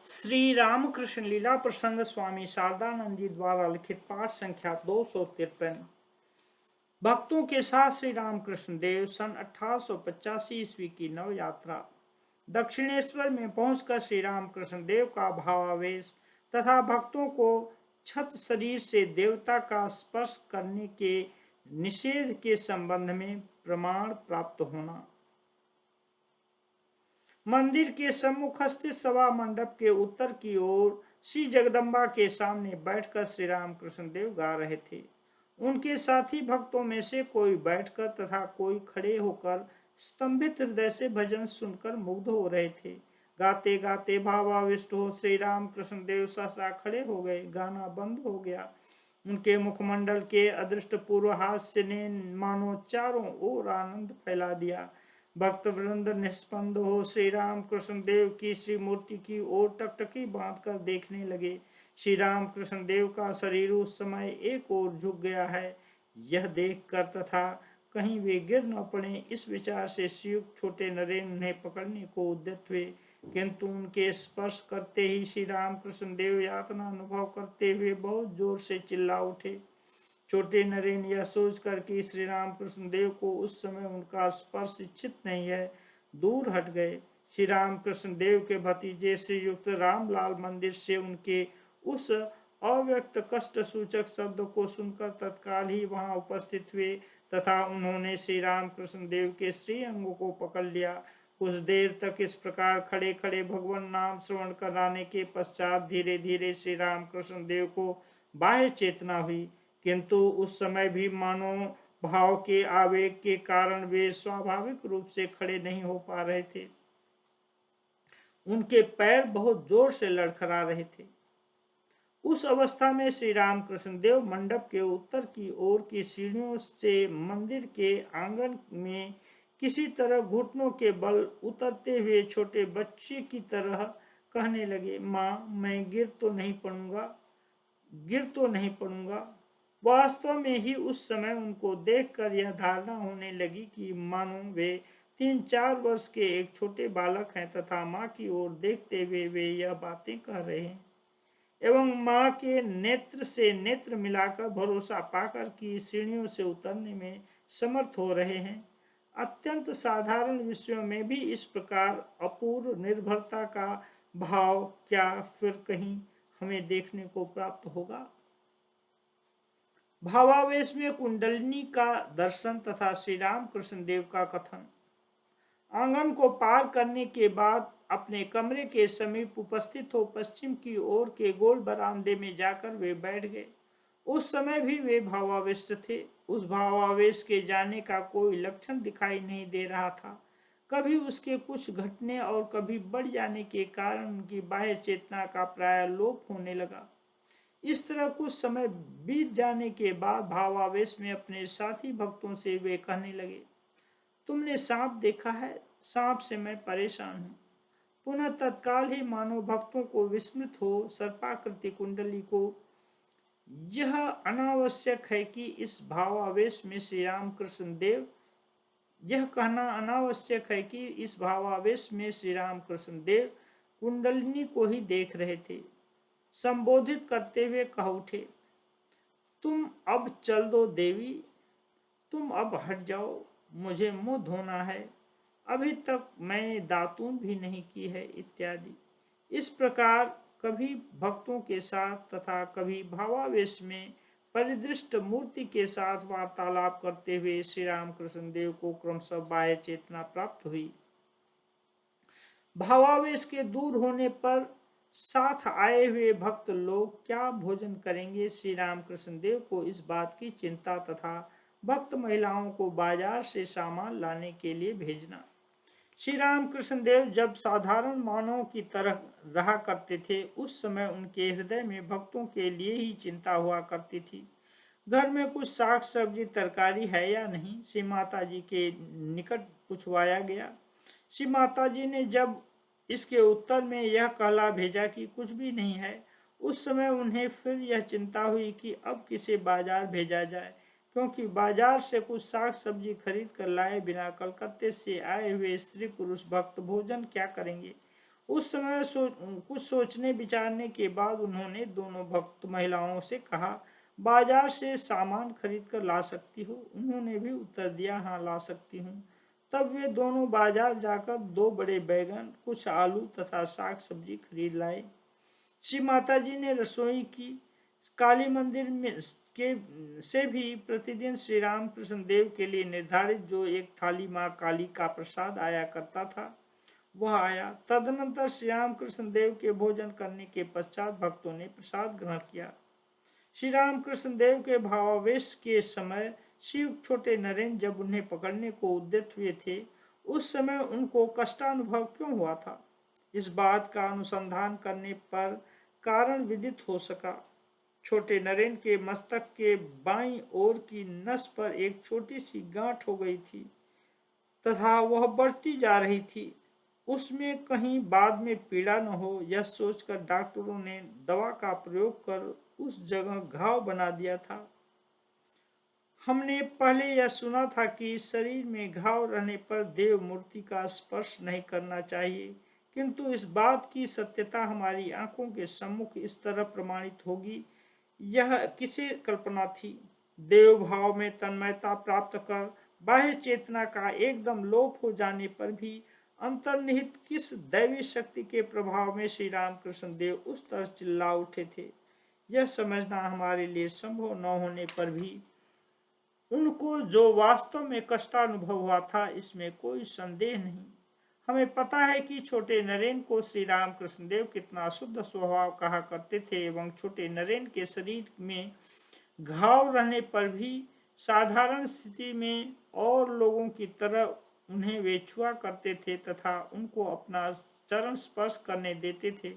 श्री रामकृष्ण लीला प्रसंग स्वामी शारदानंद जी द्वारा लिखित पाठ संख्या 253। भक्तों के साथ श्री रामकृष्ण देव सन 1885 ईस्वी की नव यात्रा। दक्षिणेश्वर में पहुंचकर श्री रामकृष्ण देव का भावावेश तथा भक्तों को छत शरीर से देवता का स्पर्श करने के निषेध के संबंध में प्रमाण प्राप्त होना। मंदिर के सम्मुख स्थित सभा मंडप के उत्तर की ओर श्री जगदम्बा के सामने बैठकर श्री रामकृष्ण देव गा रहे थे। उनके साथी भक्तों में से कोई बैठकर तथा कोई खड़े होकर स्तंभित हृदय से भजन सुनकर मुग्ध हो रहे थे। गाते गाते भावाविष्ट हो श्री रामकृष्ण देव सहसा खड़े हो गए। गाना बंद हो गया। उनके मुखमंडल के अदृष्टपूर्व हास्य ने मानो चारों ओर आनंद फैला दिया। भक्त वृंद निष्पन्द हो श्री रामकृष्ण देव की श्री मूर्ति की ओर टकटकी बांधकर देखने लगे। श्री रामकृष्ण देव का शरीर उस समय एक ओर झुक गया है, यह देखकर तथा कहीं वे गिर न पड़े इस विचार से श्रीयुक्त छोटे नरेन उन्हें पकड़ने को उद्यत हुए, किंतु उनके स्पर्श करते ही श्री रामकृष्ण देव यातना अनुभव करते हुए बहुत जोर से चिल्ला उठे। छोटे नरेन यह सोचकर कि श्री रामकृष्ण देव को उस समय उनका स्पर्श इच्छित नहीं है, दूर हट गए। श्री रामकृष्ण देव के भतीजे श्रीयुक्त रामलाल मंदिर से उनके उस अव्यक्त कष्ट सूचक शब्द को सुनकर तत्काल ही वहां उपस्थित हुए तथा उन्होंने श्री रामकृष्ण देव के श्री अंगों को पकड़ लिया। कुछ देर तक इस प्रकार खड़े खड़े भगवान नाम श्रवण कराने के पश्चात धीरे धीरे श्री रामकृष्ण देव को बाह्य चेतना हुई, किंतु उस समय भी मानो भाव के आवेग के कारण वे स्वाभाविक रूप से खड़े नहीं हो पा रहे थे। उनके पैर बहुत जोर से लड़खड़ा रहे थे। उस अवस्था में श्री रामकृष्ण देव मंडप के उत्तर की ओर की सीढ़ियों से मंदिर के आंगन में किसी तरह घुटनों के बल उतरते हुए छोटे बच्चे की तरह कहने लगे, माँ मैं गिर तो नहीं पड़ूंगा। वास्तव में ही उस समय उनको देखकर यह धारणा होने लगी कि मानो वे 3-4 वर्ष के एक छोटे बालक हैं तथा माँ की ओर देखते हुए वे यह बातें कह रहे हैं एवं माँ के नेत्र से नेत्र मिलाकर भरोसा पाकर कि सीढ़ियों से उतरने में समर्थ हो रहे हैं। अत्यंत साधारण विषयों में भी इस प्रकार अपूर्व निर्भरता का भाव क्या फिर कहीं हमें देखने को प्राप्त होगा। भावावेश में कुंडलिनी का दर्शन तथा श्री रामकृष्ण देव का कथन। आंगन को पार करने के बाद अपने कमरे के समीप उपस्थित हो पश्चिम की ओर के गोल बरामदे में जाकर वे बैठ गए। उस समय भी वे भावावेश थे। उस भावावेश के जाने का कोई लक्षण दिखाई नहीं दे रहा था। कभी उसके कुछ घटने और कभी बढ़ जाने के कारण उनकी बाह्य चेतना का प्राय लोप होने लगा। इस तरह कुछ समय बीत जाने के बाद भावावेश में अपने साथी भक्तों से वे कहने लगे, तुमने सांप देखा है? सांप से मैं परेशान हूँ। पुनः तत्काल ही मानो भक्तों को विस्मृत हो सर्पाकृति कुंडली को यह अनावश्यक है कि इस भावावेश में श्री रामकृष्ण देव यह कहना अनावश्यक है कि इस भावावेश में श्री रामकृष्ण देव कुंडलिनी को ही देख रहे थे। संबोधित करते हुए कह उठे, तुम अब चल दो देवी, तुम अब हट जाओ, मुझे मुंह धोना है, अभी तक मैंने दातून भी नहीं की है इत्यादि। इस प्रकार कभी भक्तों के साथ तथा कभी भावावेश में परिदृष्ट मूर्ति के साथ वार्तालाप करते हुए श्री रामकृष्ण देव को क्रमशः बाह्य चेतना प्राप्त हुई। भावावेश के दूर होने पर साथ आए हुए भक्त लोग क्या भोजन करेंगे, श्री रामकृष्ण देव को इस बात की चिंता तथा भक्त महिलाओं को बाजार से सामान लाने के लिए भेजना। श्री रामकृष्ण देव जब साधारण मानव की तरह रहा करते थे उस समय उनके हृदय में भक्तों के लिए ही चिंता हुआ करती थी। घर में कुछ साग सब्जी तरकारी है या नहीं, श्री माता जी के निकट पूछवाया गया। श्री माता जी ने जब इसके उत्तर में यह कहला भेजा कि कुछ भी नहीं है, उस समय उन्हें फिर यह चिंता हुई कि अब किसे बाजार भेजा जाए, क्योंकि बाजार से कुछ साग सब्जी खरीद कर लाए बिना कलकत्ते से आए हुए स्त्री पुरुष भक्त भोजन क्या करेंगे। उस समय कुछ सोचने विचारने के बाद उन्होंने दोनों भक्त महिलाओं से कहा, बाजार से सामान खरीद कर ला सकती हो? उन्होंने भी उत्तर दिया, हाँ ला सकती हूँ। तब वे दोनों बाजार जाकर 2 बड़े बैगन, कुछ आलू तथा साग सब्जी खरीद लाए। श्री माता जी ने रसोई की। काली मंदिर में के से भी प्रतिदिन श्री राम कृष्ण देव के लिए निर्धारित जो एक थाली माँ काली का प्रसाद आया करता था वह आया। तदनंतर श्री राम कृष्ण देव के भोजन करने के पश्चात भक्तों ने प्रसाद ग्रहण किया। श्री राम कृष्ण देव के भावावेश के समय शिव छोटे नरेन जब उन्हें पकड़ने को उद्यत हुए थे, उस समय उनको कष्टानुभव क्यों हुआ था? इस बात का अनुसंधान करने पर कारण विदित हो सका। छोटे नरेन के मस्तक के बाईं ओर की नस पर एक छोटी सी गांठ हो गई थी तथा वह बढ़ती जा रही थी। उसमें कहीं बाद में पीड़ा न हो, यह सोचकर डॉक्टरों ने दवा का प्रयोग कर उस जगह घाव बना दिया था। हमने पहले यह सुना था कि शरीर में घाव रहने पर देव मूर्ति का स्पर्श नहीं करना चाहिए, किंतु इस बात की सत्यता हमारी आंखों के सम्मुख इस तरह प्रमाणित होगी, यह किसे कल्पना थी? देव भाव में तन्मयता प्राप्त कर बाह्य चेतना का एकदम लोप हो जाने पर भी अंतर्निहित किस दैवी शक्ति के प्रभाव में श्री रामकृष्ण देव उस तरह चिल्ला उठे थे, यह समझना हमारे लिए संभव न होने पर भी उनको जो वास्तव में कष्टानुभव हुआ था इसमें कोई संदेह नहीं। हमें पता है कि छोटे नरेन को श्री राम कृष्ण देव कितना शुद्ध स्वभाव कहा करते थे एवं छोटे नरेन के शरीर में घाव रहने पर भी साधारण स्थिति में और लोगों की तरह उन्हें वे छुआ करते थे तथा उनको अपना चरण स्पर्श करने देते थे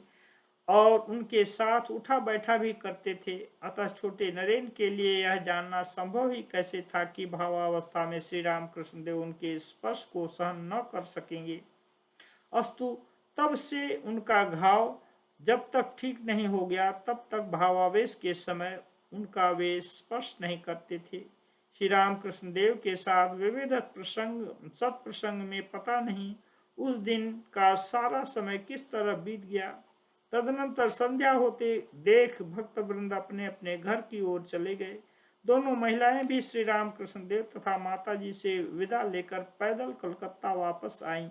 और उनके साथ उठा बैठा भी करते थे। अतः छोटे नरेन के लिए यह जानना संभव ही कैसे था कि भावावस्था में श्री राम कृष्ण देव उनके स्पर्श को सहन न कर सकेंगे। अस्तु, तब से उनका घाव जब तक ठीक नहीं हो गया तब तक भावावेश के समय उनका वे स्पर्श नहीं करते थे। श्री राम कृष्ण देव के साथ विविध प्रसंग सत्प्रसंग में पता नहीं उस दिन का सारा समय किस तरह बीत गया। तदनंतर संध्या होते देख भक्त वृंद अपने अपने घर की ओर चले गए। दोनों महिलाएं भी श्री राम कृष्ण देव तथा माता जी से विदा लेकर पैदल कलकत्ता वापस आईं।